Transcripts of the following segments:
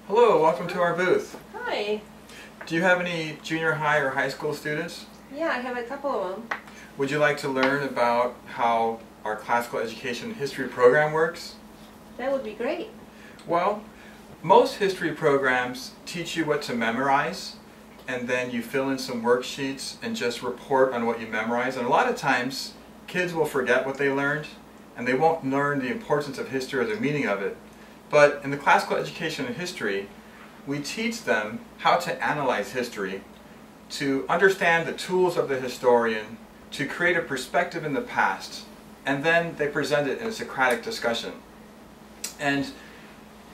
Hello, welcome to our booth. Hi. Do you have any junior high or high school students? Yeah, I have a couple of them. Would you like to learn about how our classical education history program works? That would be great. Well, most history programs teach you what to memorize, and then you fill in some worksheets and just report on what you memorize. And a lot of times, kids will forget what they learned, and they won't learn the importance of history or the meaning of it. But in the classical education in history, we teach them how to analyze history, to understand the tools of the historian, to create a perspective in the past, and then they present it in a Socratic discussion. And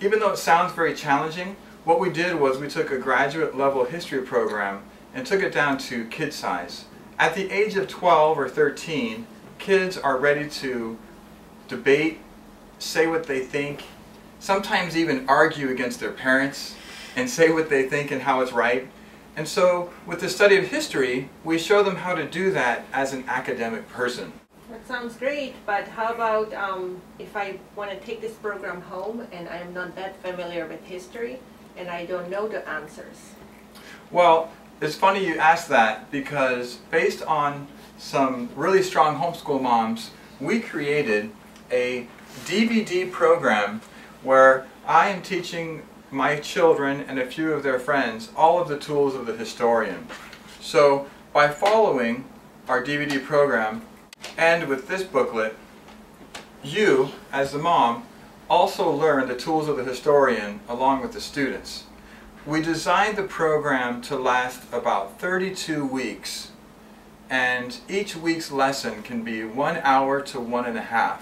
even though it sounds very challenging, what we did was we took a graduate level history program and took it down to kid size. At the age of 12 or 13, kids are ready to debate, say what they think, sometimes even argue against their parents and say what they think and how it's right. And so with the study of history, we show them how to do that as an academic person. That sounds great, but how about if I want to take this program home and I'm not that familiar with history and I don't know the answers? Well, it's funny you ask that, because based on some really strong homeschool moms, we created a DVD program where I am teaching my children and a few of their friends all of the tools of the historian. So by following our DVD program and with this booklet, you, as the mom, also learn the tools of the historian along with the students. We designed the program to last about 32 weeks, and each week's lesson can be 1 hour to 1.5.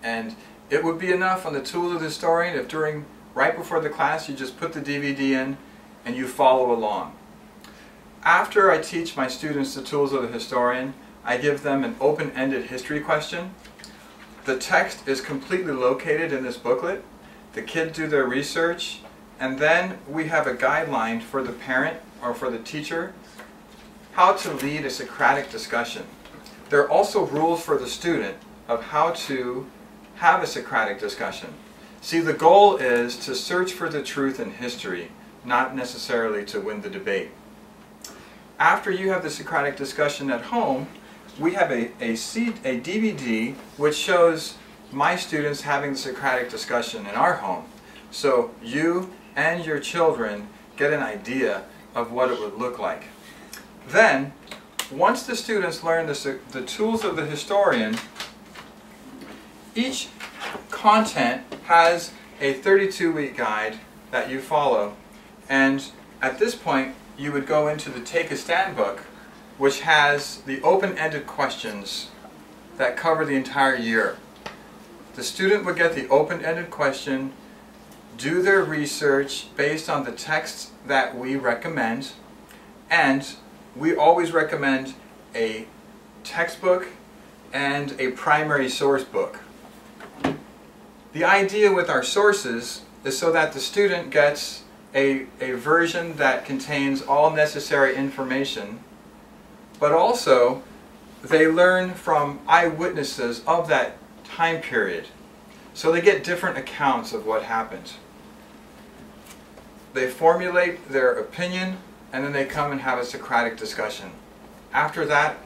And it would be enough on the tools of the historian if right before the class you just put the DVD in and you follow along. After I teach my students the tools of the historian, I give them an open-ended history question. The text is completely located in this booklet. The kids do their research, and then we have a guideline for the parent or for the teacher how to lead a Socratic discussion. There are also rules for the student of how to have a Socratic discussion. See, the goal is to search for the truth in history, not necessarily to win the debate. After you have the Socratic discussion at home, we have a DVD which shows my students having the Socratic discussion in our home. So you and your children get an idea of what it would look like. Then, once the students learn the tools of the historian, each content has a 32-week guide that you follow, and at this point you would go into the Take a Stand book, which has the open-ended questions that cover the entire year. The student would get the open-ended question, do their research based on the texts that we recommend, and we always recommend a textbook and a primary source book. The idea with our sources is so that the student gets a version that contains all necessary information, but also they learn from eyewitnesses of that time period. So they get different accounts of what happened. They formulate their opinion, and then they come and have a Socratic discussion. After that,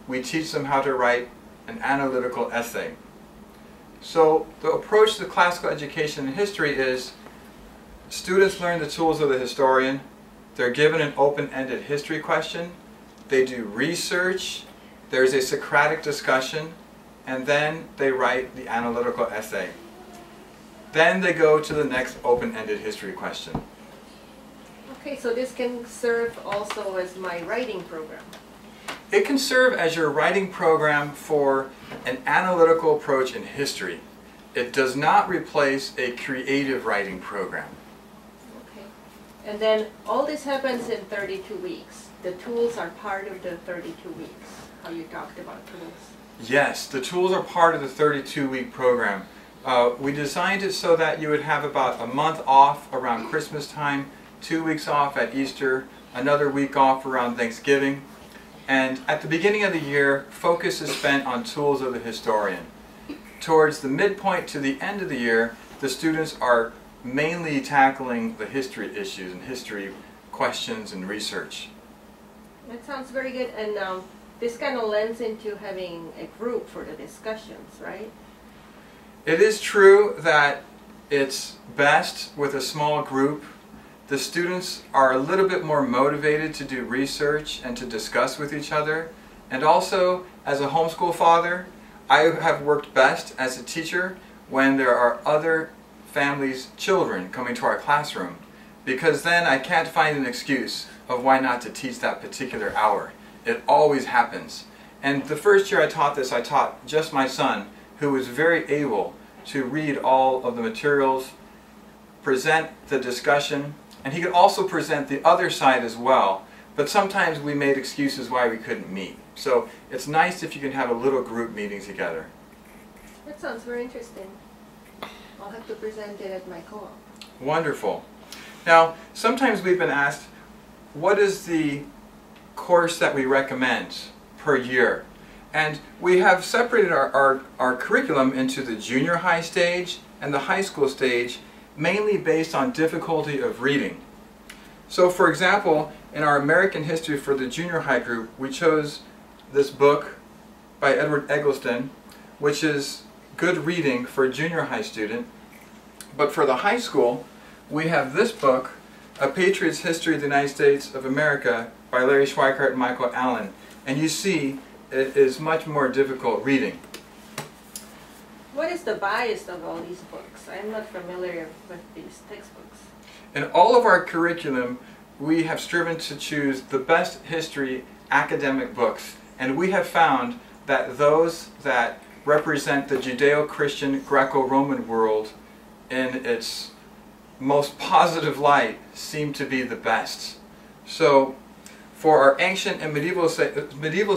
we teach them how to write an analytical essay. So the approach to classical education in history is students learn the tools of the historian, they're given an open-ended history question, they do research, there's a Socratic discussion, and then they write the analytical essay. Then they go to the next open-ended history question. Okay, so this can serve also as my writing program. It can serve as your writing program for an analytical approach in history. It does not replace a creative writing program. Okay. And then all this happens in 32 weeks. The tools are part of the 32 weeks, how you talked about tools. Yes, the tools are part of the 32-week program. We designed it so that you would have about a month off around Christmas time, 2 weeks off at Easter, another week off around Thanksgiving. And at the beginning of the year, focus is spent on tools of the historian. Towards the midpoint to the end of the year, the students are mainly tackling the history issues and history questions and research. That sounds very good, and this kind of lends into having a group for the discussions, right? It is true that it's best with a small group. The students are a little bit more motivated to do research and to discuss with each other. And also, as a homeschool father, I have worked best as a teacher when there are other families' children coming to our classroom, because then I can't find an excuse of why not to teach that particular hour. It always happens. And the first year I taught this, I taught just my son, who was very able to read all of the materials, present the discussion, and he could also present the other side as well. But sometimes we made excuses why we couldn't meet. So it's nice if you can have a little group meeting together. That sounds very interesting. I'll have to present it at my co-op. Wonderful. Now, sometimes we've been asked, what is the course that we recommend per year? And we have separated our curriculum into the junior high stage and the high school stage, mainly based on difficulty of reading. So for example, in our American history for the junior high group, we chose this book by Edward Eggleston, which is good reading for a junior high student. But for the high school, we have this book, A Patriot's History of the United States of America by Larry Schweikart and Michael Allen. And you see, it is much more difficult reading. What is the bias of all these books? I'm not familiar with these textbooks. In all of our curriculum, we have striven to choose the best history academic books. And we have found that those that represent the Judeo-Christian Greco-Roman world in its most positive light seem to be the best. So, for our ancient and medieval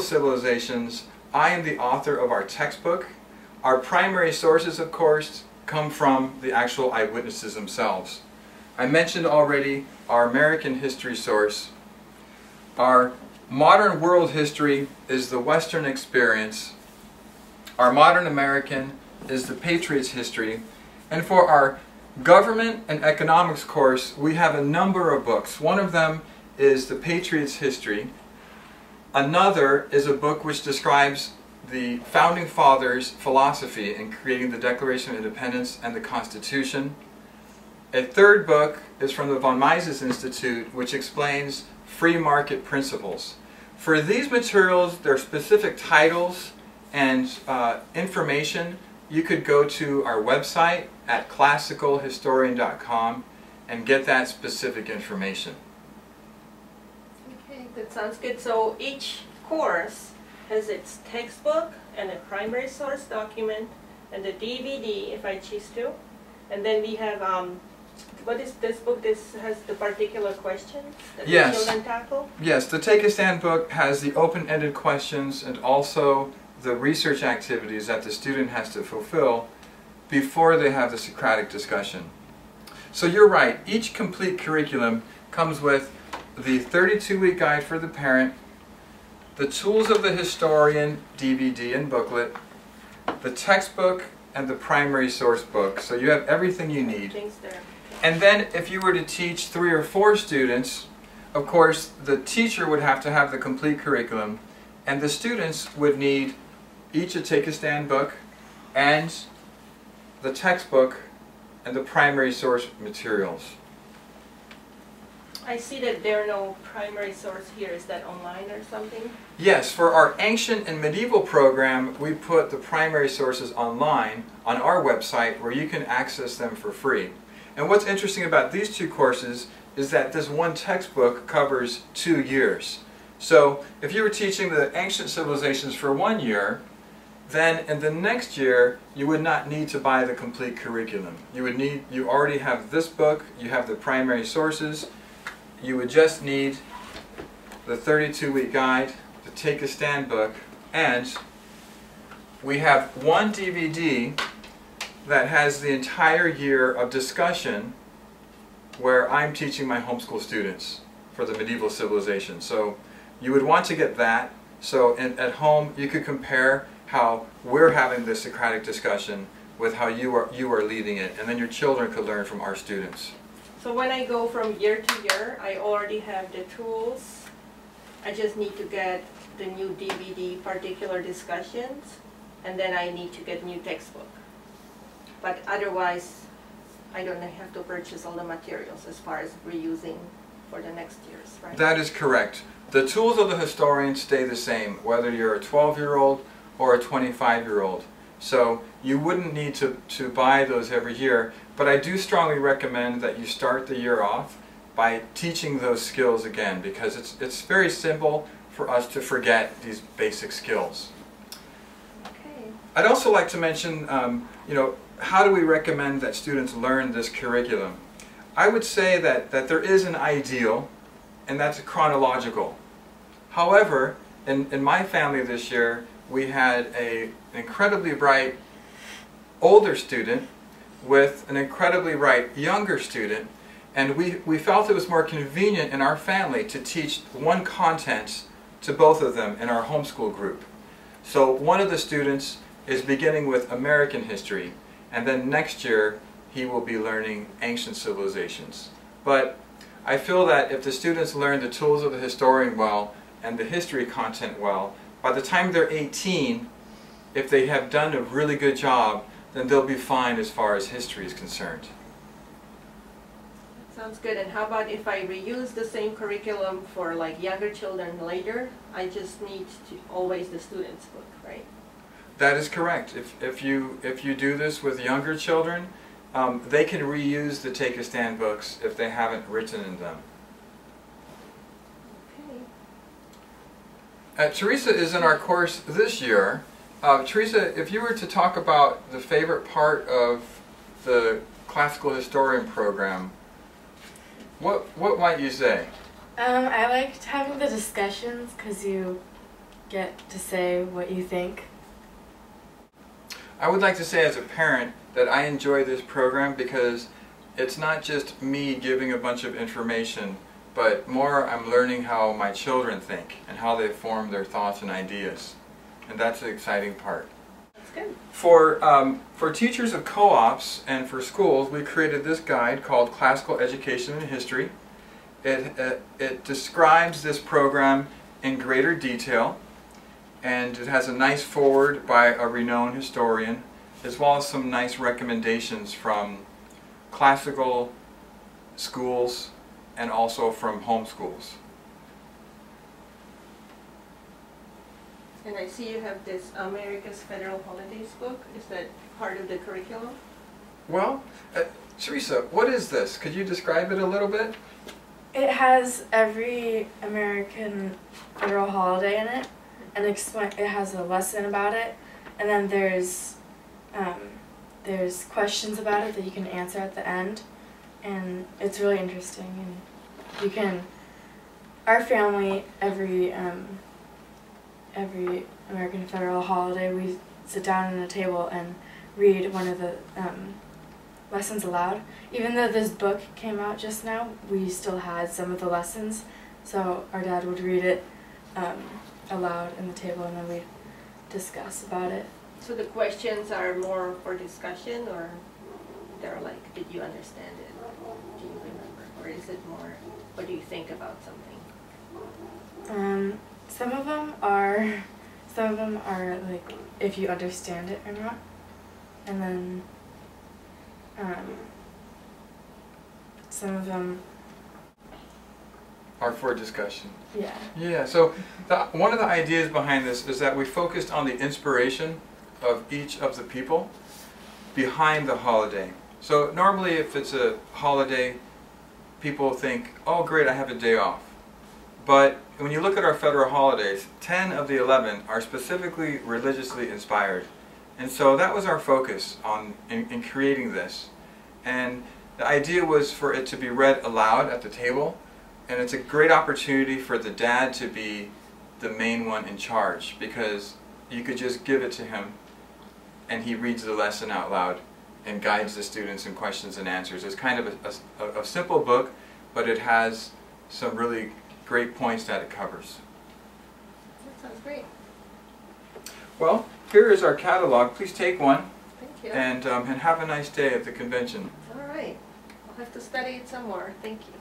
civilizations, I am the author of our textbook. Our primary sources, of course, come from the actual eyewitnesses themselves. I mentioned already our American history source. Our modern world history is the Western experience. Our modern American is the Patriot's history. And for our government and economics course, we have a number of books. One of them is the Patriot's history. Another is a book which describes the Founding Fathers' philosophy in creating the Declaration of Independence and the Constitution. A third book is from the von Mises Institute, which explains free market principles. For these materials, there are specific titles and information. You could go to our website at classicalhistorian.com and get that specific information. Okay, that sounds good. So each course has its textbook and a primary source document and a DVD if I choose to. And then we have, what is this book? This has the particular questions that the children tackle? Yes, the Take a Stand book has the open-ended questions and also the research activities that the student has to fulfill before they have the Socratic discussion. So you're right, each complete curriculum comes with the 32-week guide for the parent, the Tools of the Historian DVD and booklet, the textbook, and the primary source book. So you have everything you need. Things there. And then if you were to teach 3 or 4 students, of course the teacher would have to have the complete curriculum, and the students would need each a Take a Stand book and the textbook and the primary source materials. I see that there are no primary source here. Is that online or something? Yes, for our ancient and medieval program, we put the primary sources online on our website where you can access them for free. And what's interesting about these two courses is that this one textbook covers 2 years. So if you were teaching the ancient civilizations for 1 year, then in the next year you would not need to buy the complete curriculum. You already have this book, you have the primary sources, you would just need the 32-week guide, the Take a Stand book, and we have one DVD that has the entire year of discussion where I'm teaching my homeschool students for the medieval civilization. So you would want to get that, so at home you could compare how we're having this Socratic discussion with how you are leading it, and then your children could learn from our students. So when I go from year to year, I already have the tools. I just need to get the new DVD particular discussions, and then I need to get new textbook. But otherwise, I don't have to purchase all the materials as far as reusing for the next years, right? That is correct. The tools of the historian stay the same, whether you're a 12-year-old or a 25-year-old. So you wouldn't need to buy those every year, but I do strongly recommend that you start the year off by teaching those skills again, because it's very simple for us to forget these basic skills. Okay. I'd also like to mention, how do we recommend that students learn this curriculum? I would say that there is an ideal, and that's chronological. However, in my family this year, we had an incredibly bright older student with an incredibly bright younger student, and we felt it was more convenient in our family to teach one content to both of them in our homeschool group. So one of the students is beginning with American history, and then next year he will be learning ancient civilizations. But I feel that if the students learn the tools of the historian well and the history content well, by the time they're 18, if they have done a really good job, then they'll be fine as far as history is concerned. Sounds good. And how about if I reuse the same curriculum for like younger children later? I just need to always the student's book, right? That is correct. If you do this with younger children, they can reuse the Take a Stand books if they haven't written in them. Okay. Teresa is in our course this year. Teresa, if you were to talk about the favorite part of the classical historian program, what might you say? I liked having the discussions because you get to say what you think. I would like to say as a parent that I enjoy this program because it's not just me giving a bunch of information, but more I'm learning how my children think and how they form their thoughts and ideas. And that's the exciting part. That's good. For teachers of co-ops and for schools, we created this guide called Classical Education and History. It describes this program in greater detail, and it has a nice foreword by a renowned historian, as well as some nice recommendations from classical schools and also from homeschools. And I see you have this America's Federal Holidays book. Is that part of the curriculum? Well, Teresa, what is this? Could you describe it a little bit? It has every American federal holiday in it, and it has a lesson about it, and then there's questions about it that you can answer at the end, and it's really interesting. And you can, our family, every American federal holiday, we sit down at a table and read one of the lessons aloud. Even though this book came out just now, we still had some of the lessons, so our dad would read it aloud in the table, and then we'd discuss about it. So the questions are more for discussion, or they're like, did you understand it? Do you remember? Or is it more, what do you think about something? Some of them are like if you understand it or not, and then some of them Are for discussion. yeah. Yeah, so one of the ideas behind this is that we focused on the inspiration of each of the people behind the holiday. So normally if it's a holiday, people think, oh great, I have a day off. But when you look at our federal holidays, 10 of the 11 are specifically religiously inspired. And so that was our focus in creating this. And the idea was for it to be read aloud at the table, and it's a great opportunity for the dad to be the main one in charge, because you could just give it to him and he reads the lesson out loud and guides the students in questions and answers. It's kind of a simple book, but it has some really great points that it covers. That sounds great. Well, here is our catalog. Please take one. Thank you. and have a nice day at the convention. All right. I'll have to study it some more. Thank you.